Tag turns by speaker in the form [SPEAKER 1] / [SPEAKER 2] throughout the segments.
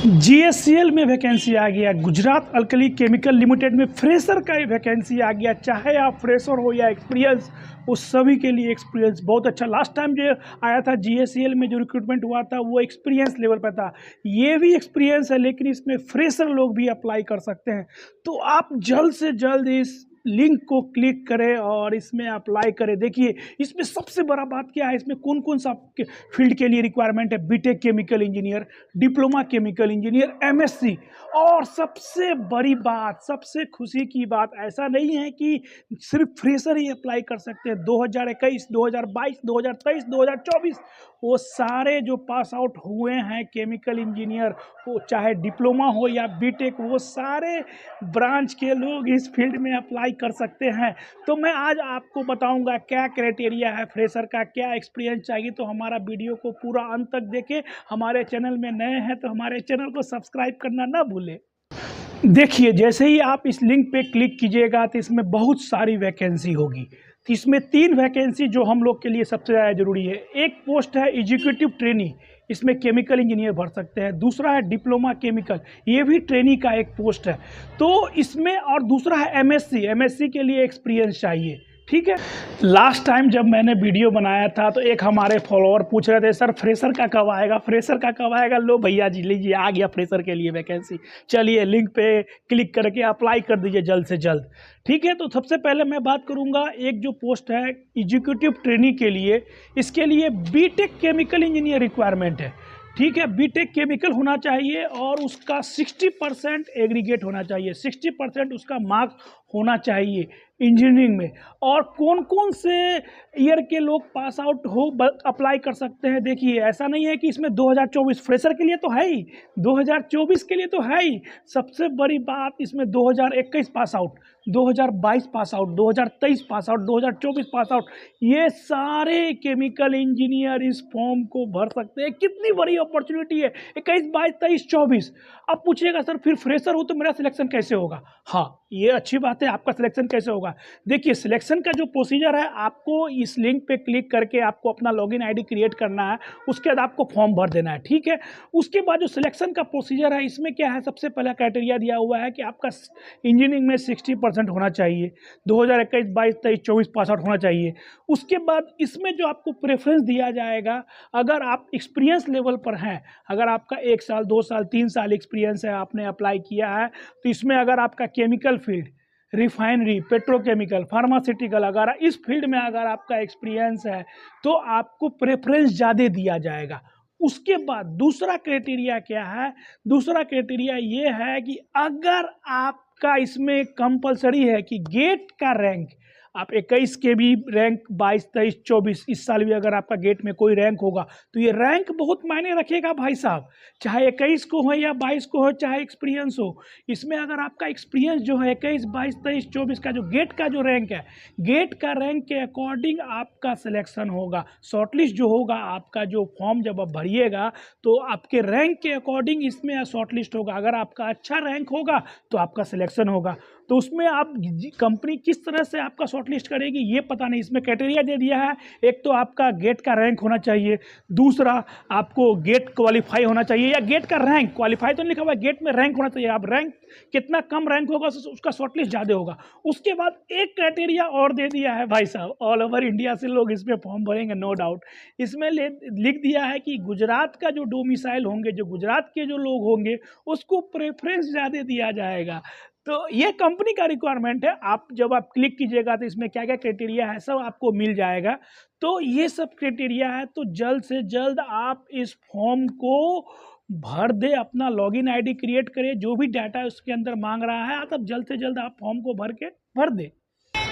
[SPEAKER 1] जीएससीएल में वैकेंसी आ गया। Gujarat alkali chemical limited में फ्रेशर का वैकेंसी आ गया। चाहे आप फ्रेशर हो या एक्सपीरियंस, उस सभी के लिए एक्सपीरियंस बहुत अच्छा। लास्ट टाइम जो आया था जीएससीएल में जो रिक्रूटमेंट हुआ था वो एक्सपीरियंस लेवल पर था। ये भी एक्सपीरियंस है, लेकिन इसमें फ्रेशर लोग भी अप्लाई कर सकते हैं। तो आप जल्द से जल्द इस लिंक को क्लिक करें और इसमें अप्लाई करें। देखिए इसमें सबसे बड़ा बात क्या है, इसमें कौन कौन सा फील्ड के लिए रिक्वायरमेंट है। BTech chemical engineer, diploma chemical engineer, MSc. और सबसे बड़ी बात, सबसे खुशी की बात, ऐसा नहीं है कि सिर्फ फ्रेशर ही अप्लाई कर सकते हैं। 2021, 2022, 2023, 2024 वो सारे जो पास आउट हुए हैं केमिकल इंजीनियर, वो चाहे डिप्लोमा हो या बीटेक, वो सारे ब्रांच के लोग इस फील्ड में अप्लाई कर सकते हैं। तो मैं आज आपको बताऊंगा क्या क्राइटेरिया है फ्रेशर का, क्या एक्सपीरियंस चाहिए। तो हमारा वीडियो को पूरा अंत तक देखें। हमारे चैनल में नए हैं तो हमारे चैनल को सब्सक्राइब करना ना भूलें। देखिए जैसे ही आप इस लिंक पे क्लिक कीजिएगा तो इसमें बहुत सारी वैकेंसी होगी। तो इसमें 3 वैकेंसी जो हम लोग के लिए सबसे ज़्यादा ज़रूरी है। एक पोस्ट है एग्जीक्यूटिव ट्रेनी, इसमें केमिकल इंजीनियर भर सकते हैं। दूसरा है डिप्लोमा केमिकल, ये भी ट्रेनी का एक पोस्ट है। तो इसमें, और दूसरा है एमएससी, एमएससी के लिए एक्सपीरियंस चाहिए। ठीक है। लास्ट टाइम जब मैंने वीडियो बनाया था तो एक हमारे फॉलोअर पूछ रहे थे, सर फ्रेशर का कब आएगा, फ्रेशर का कब आएगा। लो भैया जी, लीजिए आ गया फ्रेशर के लिए वैकेंसी। चलिए लिंक पे क्लिक करके अप्लाई कर दीजिए जल्द से जल्द। ठीक है। तो सबसे पहले मैं बात करूंगा एक जो पोस्ट है एग्जीक्यूटिव ट्रेनी के लिए, इसके लिए बीटेक केमिकल इंजीनियर रिक्वायरमेंट है। ठीक है, बीटेक केमिकल होना चाहिए और उसका 60% एग्रीगेट होना चाहिए, 60% उसका मार्क्स होना चाहिए इंजीनियरिंग में। और कौन कौन से ईयर के लोग पास आउट हो अप्लाई कर सकते हैं। देखिए ऐसा नहीं है कि इसमें 2024 फ्रेशर के लिए तो है ही, 2024 के लिए तो है ही। सबसे बड़ी बात, इसमें 2021 pass out, 2022 pass out, 2023 pass out, 2024 pass out, ये सारे केमिकल इंजीनियर इस फॉर्म को भर सकते हैं। कितनी बड़ी अपॉर्चुनिटी है, 21, 22, 23, 24। अब पूछिएगा सर फिर फ्रेशर हो तो मेरा सिलेक्शन कैसे होगा। हाँ, ये अच्छी बात है, आपका सिलेक्शन कैसे होगा। देखिए सिलेक्शन का जो प्रोसीजर है, आपको इस लिंक पे क्लिक करके आपको अपना लॉगिन आईडी क्रिएट करना है, उसके बाद आपको फॉर्म भर देना है। ठीक है। उसके बाद जो सिलेक्शन का प्रोसीजर है, इसमें क्या है, सबसे पहला क्राइटेरिया दिया हुआ है कि आपका इंजीनियरिंग में 60% होना चाहिए, 2021, 22, 23, 24 पास आउट होना चाहिए। उसके बाद इसमें जो आपको प्रेफरेंस दिया जाएगा, अगर आप एक्सपीरियंस लेवल पर हैं, अगर आपका 1 साल, 2 साल, 3 साल एक्सपीरियंस है, आपने अप्लाई किया है, तो इसमें अगर आपका chemical field, refinery, petrochemical, pharmaceutical, अगर इस फील्ड में अगर आपका एक्सपीरियंस है तो आपको प्रेफरेंस ज़्यादा दिया जाएगा। उसके बाद दूसरा क्राइटेरिया क्या है, दूसरा क्राइटेरिया ये है कि अगर आपका इसमें कंपलसरी है कि गेट का रैंक, आप 21 के भी रैंक, 22, 23, 24, इस साल भी अगर आपका गेट में कोई रैंक होगा तो ये रैंक बहुत मायने रखेगा भाई साहब। चाहे 21 को हो या 22 को हो, चाहे एक्सपीरियंस हो, इसमें अगर आपका एक्सपीरियंस जो है 21, 22, 23, 24 का जो गेट का जो रैंक है, गेट का रैंक के अकॉर्डिंग आपका सिलेक्शन होगा। शॉर्टलिस्ट जो होगा, आपका जो फॉर्म जब आप भरिएगा तो आपके रैंक के अकॉर्डिंग इसमें शॉर्टलिस्ट होगा। अगर आपका अच्छा रैंक होगा तो आपका सिलेक्शन होगा। तो उसमें आप कंपनी किस तरह से आपका शॉर्टलिस्ट करेगी ये पता नहीं। इसमें क्राइटेरिया दे दिया है, एक तो आपका गेट का रैंक होना चाहिए, दूसरा आपको गेट क्वालिफाई होना चाहिए, या गेट का रैंक, क्वालिफाई तो नहीं लिखा हुआ, गेट में रैंक होना चाहिए। आप रैंक कितना कम रैंक होगा उसका शॉर्टलिस्ट ज़्यादा होगा। उसके बाद एक क्राइटेरिया और दे दिया है भाई साहब, ऑल ओवर इंडिया से लोग इसमें फॉर्म भरेंगे नो डाउट। इसमें लिख दिया है कि गुजरात का जो डोमिसाइल होंगे, जो गुजरात के जो लोग होंगे, उसको प्रेफरेंस ज़्यादा दिया जाएगा। तो ये कंपनी का रिक्वायरमेंट है। आप जब आप क्लिक कीजिएगा तो इसमें क्या क्या क्राइटेरिया है सब आपको मिल जाएगा। तो ये सब क्राइटेरिया है, तो जल्द से जल्द आप इस फॉर्म को भर दे, अपना लॉगिन आईडी क्रिएट करें, जो भी डाटा उसके अंदर मांग रहा है, तब जल्द से जल्द आप फॉर्म को भर के भर दे।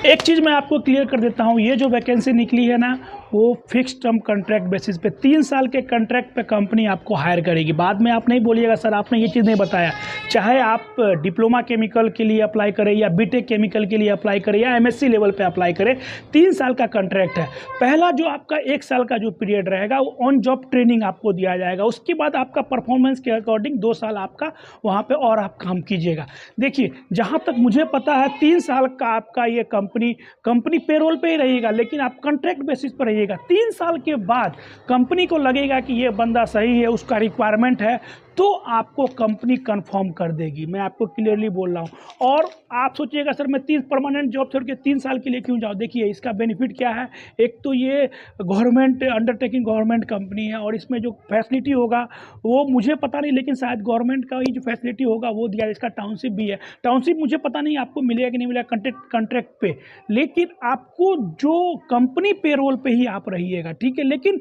[SPEAKER 1] एक चीज़ मैं आपको क्लियर कर देता हूँ, ये जो वैकेंसी निकली है ना, वो फिक्स टर्म कॉन्ट्रैक्ट बेसिस पे, 3 साल के कॉन्ट्रैक्ट पे कंपनी आपको हायर करेगी। बाद में आप नहीं बोलिएगा सर आपने ये चीज़ नहीं बताया। चाहे आप डिप्लोमा केमिकल के लिए अप्लाई करें, या बीटेक केमिकल के लिए अप्लाई करें, या एमएससी लेवल पे अप्लाई करें, 3 साल का कॉन्ट्रैक्ट है। पहला जो आपका 1 साल का जो पीरियड रहेगा वो ऑन जॉब ट्रेनिंग आपको दिया जाएगा। उसके बाद आपका परफॉर्मेंस के अकॉर्डिंग 2 साल आपका वहाँ पर और आप काम कीजिएगा। देखिए जहाँ तक मुझे पता है 3 साल का आपका ये कंपनी पेरोल पे ही रहेगा, लेकिन आप कॉन्ट्रैक्ट बेसिस पर रहिएगा। 3 साल के बाद कंपनी को लगेगा कि ये बंदा सही है, उसका रिक्वायरमेंट है, तो आपको कंपनी कंफर्म कर देगी। मैं आपको क्लियरली बोल रहा हूँ। और आप सोचिएगा सर मैं 3 परमानेंट जॉब छोड़ के 3 साल के लिए क्यों जाऊँ? देखिए इसका बेनिफिट क्या है। एक तो ये गवर्नमेंट अंडरटेकिंग गवर्नमेंट कंपनी है और इसमें जो फैसिलिटी होगा वो मुझे पता नहीं, लेकिन शायद गवर्नमेंट का ही जो फैसिलिटी होगा वो दिया। इसका टाउनशिप भी है। टाउनशिप मुझे पता नहीं आपको मिलेगा कि नहीं मिलेगा कॉन्ट्रैक्ट पे, लेकिन आपको जो कंपनी पेरोल पे ही आप रहिएगा, ठीक है। लेकिन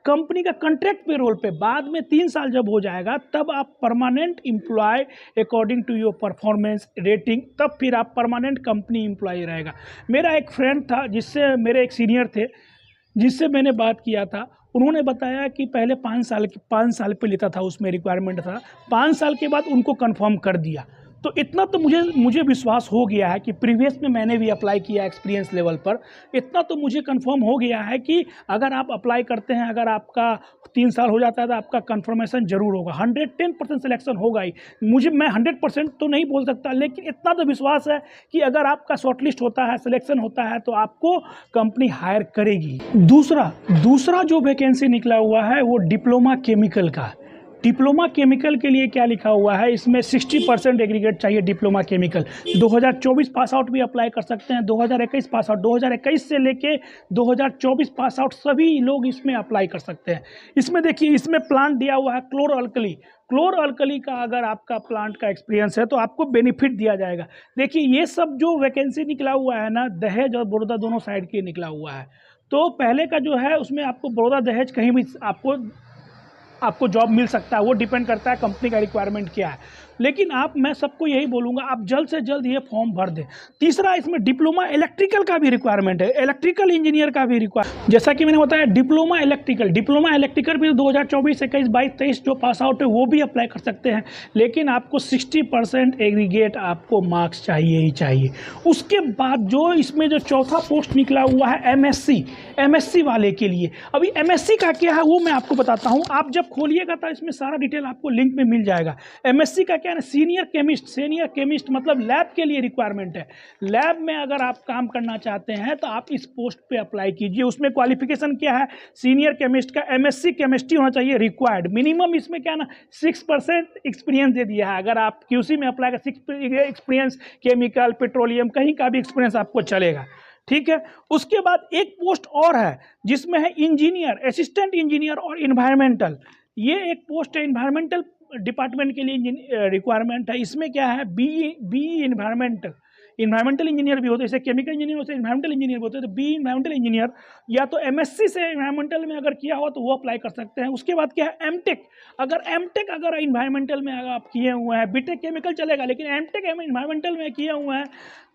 [SPEAKER 1] कंपनी का कॉन्ट्रैक्ट पे रोल पे बाद में 3 साल जब हो जाएगा तब आप permanent employ according to your performance rating, तब फिर आप परमानेंट कंपनी एम्प्लॉय रहेगा। मेरा एक फ्रेंड था जिससे मेरे एक सीनियर थे जिससे मैंने बात किया था, उन्होंने बताया कि पहले 5 साल पे लेता था, उसमें रिक्वायरमेंट था, 5 साल के बाद उनको कंफर्म कर दिया। तो इतना तो मुझे विश्वास हो गया है कि प्रीवियस में मैंने भी अप्लाई किया एक्सपीरियंस लेवल पर, इतना तो मुझे कंफर्म हो गया है कि अगर आप अप्लाई करते हैं, अगर आपका 3 साल हो जाता है तो आपका कंफर्मेशन जरूर होगा, 110% सिलेक्शन होगा ही। मैं 100% तो नहीं बोल सकता, लेकिन इतना तो विश्वास है कि अगर आपका शॉर्टलिस्ट होता है, सिलेक्शन होता है, तो आपको कंपनी हायर करेगी। दूसरा जो वैकेंसी निकला हुआ है वो डिप्लोमा केमिकल का। डिप्लोमा केमिकल के लिए क्या लिखा हुआ है, इसमें 60% एग्रीगेट चाहिए। डिप्लोमा केमिकल 2024 पास आउट भी अप्लाई कर सकते हैं, 2021 पास आउट, 2021 से लेके 2024 पास आउट सभी लोग इसमें अप्लाई कर सकते हैं। इसमें देखिए, इसमें प्लांट दिया हुआ है क्लोर अल्कली का। अगर आपका प्लांट का एक्सपीरियंस है तो आपको बेनिफिट दिया जाएगा। देखिए ये सब जो वैकेंसी निकला हुआ है ना, दहेज और बड़ौदा दोनों साइड के निकला हुआ है। तो पहले का जो है उसमें आपको बड़ौदा दहेज कहीं भी आपको जॉब मिल सकता है, वो डिपेंड करता है कंपनी का रिक्वायरमेंट क्या है। लेकिन मैं सबको यही बोलूँगा, आप जल्द से जल्द ये फॉर्म भर दें। तीसरा, इसमें डिप्लोमा इलेक्ट्रिकल का भी रिक्वायरमेंट है, इलेक्ट्रिकल इंजीनियर का भी रिक्वायरमेंट। जैसा कि मैंने बताया डिप्लोमा इलेक्ट्रिकल भी 2024, 21, 22, 23 जो पास आउट है वो भी अप्लाई कर सकते हैं, लेकिन आपको 60% एग्रीगेट आपको मार्क्स चाहिए ही चाहिए। उसके बाद जो इसमें जो चौथा पोस्ट निकला हुआ है एमएससी वाले के लिए। अभी एमएससी का क्या है वो मैं आपको बताता हूँ। आप जब खोलिएगा तो इसमें सारा डिटेल आपको लिंक में मिल जाएगा। एमएससी का क्या है, सीनियर केमिस्ट मतलब लैब के लिए रिक्वायरमेंट है। लैब में अगर आप काम करना चाहते हैं तो आप इस पोस्ट पे अप्लाई कीजिए। उसमें क्वालिफिकेशन क्या है, सीनियर केमिस्ट का एमएससी केमिस्ट्री होना चाहिए रिक्वायर्ड। मिनिमम इसमें क्या ना 6% एक्सपीरियंस दे दिया है। अगर आप क्यूसी में अप्लाई कर 6 एक्सपीरियंस, केमिकल, पेट्रोलियम, कहीं का भी एक्सपीरियंस आपको चलेगा, ठीक है। उसके बाद एक पोस्ट और है जिसमें है इंजीनियर, असिस्टेंट इंजीनियर और इन्वायरमेंटल। ये एक पोस्ट है इन्वायरमेंटल डिपार्टमेंट के लिए रिक्वायरमेंट है। इसमें क्या है, बी इन्वायरमेंटल इंजीनियर भी होते हैं, जैसे केमिकल इंजीनियर होते हैं, इन्वायरमेंटल इंजीनियर होते हैं। तो बी इन्वायरमेंटल इंजीनियर या तो एमएससी से इन्वायरमेंटल में अगर किया हो तो वो अप्लाई कर सकते हैं। उसके बाद क्या है, एमटेक अगर इन्वायरमेंटल में अगर आप किए हुए हैं, बीटेक केमिकल चलेगा, लेकिन एमटेक इन्वायरमेंटल में किए हुए हैं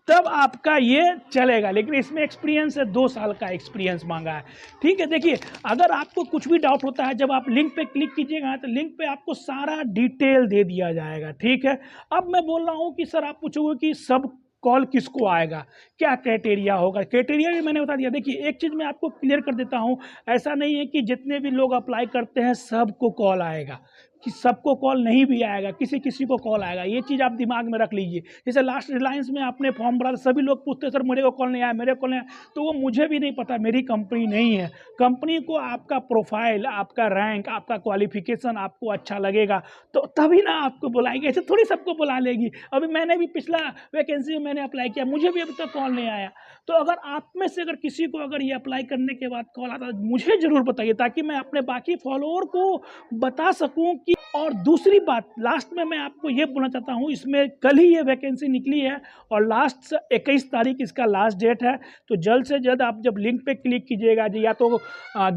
[SPEAKER 1] तब आपका ये चलेगा। लेकिन इसमें एक्सपीरियंस है, 2 साल का एक्सपीरियंस मांगा है, ठीक है। देखिए अगर आपको कुछ भी डाउट होता है, जब आप लिंक पे क्लिक कीजिएगा तो लिंक पे आपको सारा डिटेल दे दिया जाएगा, ठीक है। अब मैं बोल रहा हूँ कि सर आप पूछोगे कि सब कॉल किसको आएगा, क्या क्राइटेरिया होगा, क्राइटेरिया भी मैंने बता दिया। देखिए एक चीज़ मैं आपको क्लियर कर देता हूँ, ऐसा नहीं है कि जितने भी लोग अप्लाई करते हैं सबको कॉल आएगा, कि सबको कॉल नहीं भी आएगा, किसी को कॉल आएगा। ये चीज़ आप दिमाग में रख लीजिए। जैसे लास्ट रिलायंस में आपने फॉर्म भरा, सभी लोग पूछते सर मेरे को कॉल नहीं आया, तो वो मुझे भी नहीं पता, मेरी कंपनी नहीं है। कंपनी को आपका प्रोफाइल, आपका रैंक, आपका क्वालिफिकेशन आपको अच्छा लगेगा तो तभी ना आपको बुलाएगी, ऐसे थोड़ी सबको बुला लेगी। अभी मैंने भी पिछला वैकेंसी में मैंने अप्लाई किया, मुझे भी अभी तक कॉल नहीं आया। तो अगर आप में से अगर किसी को अगर ये अप्लाई करने के बाद कॉल आता है मुझे ज़रूर बताइए, ताकि मैं अपने बाकी फॉलोअर को बता सकूं कि। और दूसरी बात लास्ट में मैं आपको ये बोलना चाहता हूँ, इसमें कल ही ये वैकेंसी निकली है और लास्ट 21 तारीख इसका लास्ट डेट है। तो जल्द से जल्द आप जब लिंक पे क्लिक कीजिएगा, या तो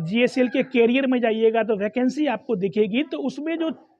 [SPEAKER 1] GSL के कैरियर में जाइएगा तो वैकेंसी आपको दिखेगी। तो उसमें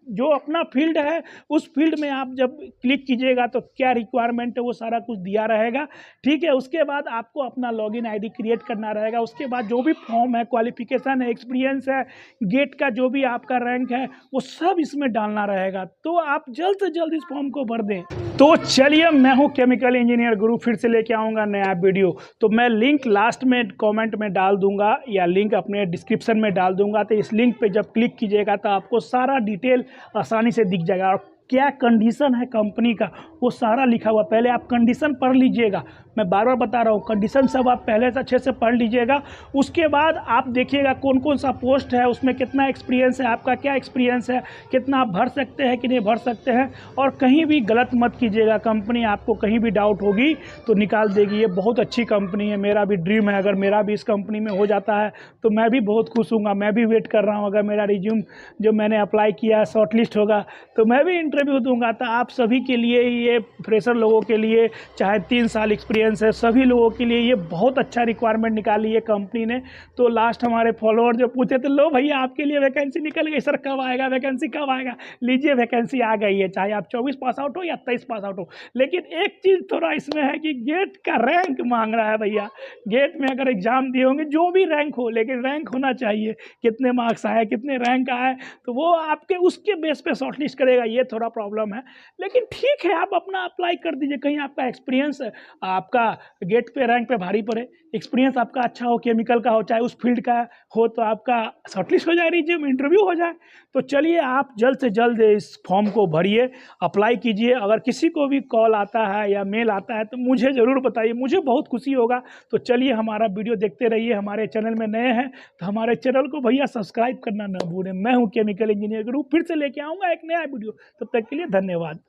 [SPEAKER 1] जो अपना फील्ड है उस फील्ड में आप जब क्लिक कीजिएगा तो क्या रिक्वायरमेंट है वो सारा कुछ दिया रहेगा, ठीक है। उसके बाद आपको अपना लॉगिन आईडी क्रिएट करना रहेगा। उसके बाद जो भी फॉर्म है, क्वालिफिकेशन है, एक्सपीरियंस है, गेट का जो भी आपका रैंक है वो सब इसमें डालना रहेगा। तो आप जल्द से जल्द इस फॉर्म को भर दें। तो चलिए, मैं हूँ केमिकल इंजीनियर गुरु, फिर से लेके आऊँगा नया वीडियो। तो मैं लिंक लास्ट में कॉमेंट में डाल दूंगा या लिंक अपने डिस्क्रिप्शन में डाल दूंगा। तो इस लिंक पे जब क्लिक कीजिएगा तो आपको सारा डिटेल आसानी से दिख जाएगा। और क्या कंडीशन है कंपनी का, वो सारा लिखा हुआ। पहले आप कंडीशन पढ़ लीजिएगा, मैं बार बार बता रहा हूँ, कंडीशन सब आप पहले से अच्छे से पढ़ लीजिएगा। उसके बाद आप देखिएगा कौन कौन सा पोस्ट है, उसमें कितना एक्सपीरियंस है, आपका क्या एक्सपीरियंस है, कितना आप भर सकते हैं कि नहीं भर सकते हैं। और कहीं भी गलत मत कीजिएगा, कंपनी आपको कहीं भी डाउट होगी तो निकाल देगी। ये बहुत अच्छी कंपनी है, मेरा भी ड्रीम है, अगर मेरा भी इस कंपनी में हो जाता है तो मैं भी बहुत खुश हूँगा। मैं भी वेट कर रहा हूँ, अगर मेरा रिज्यूम जो मैंने अप्लाई किया है शॉर्टलिस्ट होगा तो मैं भी इंटरव्यू दूंगा। तो आप सभी के लिए, ये फ्रेशर लोगों के लिए, चाहे 3 साल एक्सपीरियंस है, सभी लोगों के लिए ये बहुत अच्छा रिक्वायरमेंट निकाली है कंपनी ने। तो लास्ट हमारे फॉलोअर जो पूछे थे, लो भैया आपके लिए वैकेंसी निकल गई, सर कब आएगा वैकेंसी, कब आएगा? लीजिए वैकेंसी आ गई है, चाहे आप 24 पास आउट हो या 23 पास आउट हो। लेकिन एक चीज़ थोड़ा इसमें है कि गेट का रैंक मांग रहा है भैया। गेट में अगर एग्जाम दिए होंगे, जो भी रैंक हो, लेकिन रैंक होना चाहिए, कितने मार्क्स आए, कितने रैंक आए, तो वो आपके उसके बेस पे शॉर्टलिस्ट करेगा। ये थोड़ा प्रॉब्लम है, लेकिन ठीक है, आप अपना अप्लाई कर दीजिए। कहीं आपका एक्सपीरियंस, आपका गेट पे रैंक पे भारी पड़े, एक्सपीरियंस आपका अच्छा हो, केमिकल का हो, चाहे उस फील्ड का हो, तो आपका शॉर्टलिस्ट हो जाए, रिज्यूम इंटरव्यू हो जाए। तो चलिए, आप जल्द से जल्द इस फॉर्म को भरिए, अप्लाई कीजिए। अगर किसी को भी कॉल आता है या मेल आता है तो मुझे ज़रूर बताइए, मुझे बहुत खुशी होगा। तो चलिए, हमारा वीडियो देखते रहिए। हमारे चैनल में नए हैं तो हमारे चैनल को भैया सब्सक्राइब करना ना भूलें। मैं हूं केमिकल इंजीनियर गुरु, फिर से लेके आऊँगा एक नया वीडियो। तब तक के लिए धन्यवाद।